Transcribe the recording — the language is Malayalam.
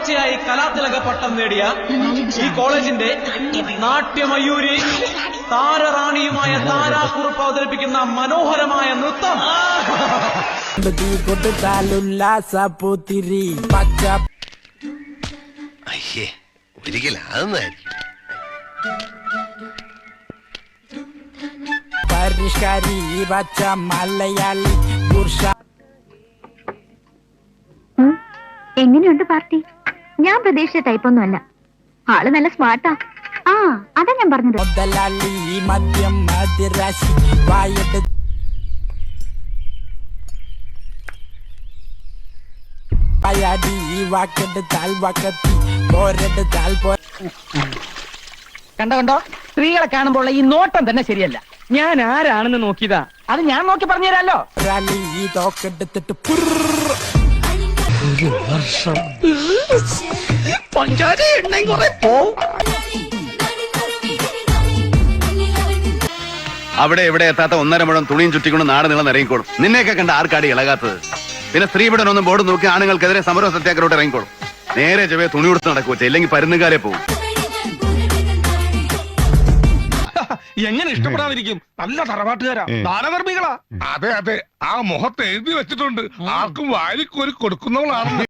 തുടർച്ചയായി കലാതിലക പട്ടം നേടിയ ഈ കോളേജിന്റെ നാട്യമയൂരി താരറാണിയുമായ താരാക്കുറുപ്പ് അവതരിപ്പിക്കുന്ന മനോഹരമായ നൃത്തം. പരിഷ്കാരി പച്ച മലയാളി പുരുഷ. എങ്ങനെയുണ്ട് പാർട്ടി? ഞാൻ പ്രതീക്ഷിച്ച ടൈപ്പൊന്നുമല്ല. ആള് നല്ല സ്മാർട്ടാ. ആ അതാ ഞാൻ പറഞ്ഞത്. മുതലാളി മദ്യം മതിരാശി വായെടുത്ത് പയാടി വാക്കെടുത്താൽ വക്കത്തി പോരെടുത്താൽ പോ. കണ്ടോ സ്ത്രീകളെ കാണുമ്പോൾ ഈ നോട്ടം തന്നെ ശരിയല്ല. ഞാൻ ആരാണെന്ന് നോക്കിയതാ, അത് ഞാൻ നോക്കി പറഞ്ഞുതരാലോ. ഈ തോക്കെടുത്തിട്ട് ഒരു വർഷം അവിടെ എവിടെ എത്താത്ത 1.5 മുഴം തുണിയും ചുറ്റിക്കൊണ്ട് നാട് നീളം ഇറങ്ങിക്കോളും. നിന്നെയൊക്കെ കണ്ട ആർക്കാടി ഇളകാത്തത്? പിന്നെ സ്ത്രീപീഡനൊന്നും ബോർഡ് നോക്കി ആണുങ്ങൾക്കെതിരെ സമര സത്യാഗ്രഹോട്ട് ഇറങ്ങിക്കോളും. നേരെ ചൊവ്വേ തുണി കൊടുത്ത് നടക്കുവച്ച, ഇല്ലെങ്കിൽ പരുന്നുകാരെ പോകും. എങ്ങനെ ഇഷ്ടപ്പെടാതിരിക്കും? നല്ല തറവാട്ടുകാരാ, ദാനധർമ്മികളാ. അതെ അതെ, ആ മുഖത്ത് എഴുതി വെച്ചിട്ടുണ്ട്, ആർക്കും വാരിക്കോരി കൊടുക്കുന്നവളാണ്.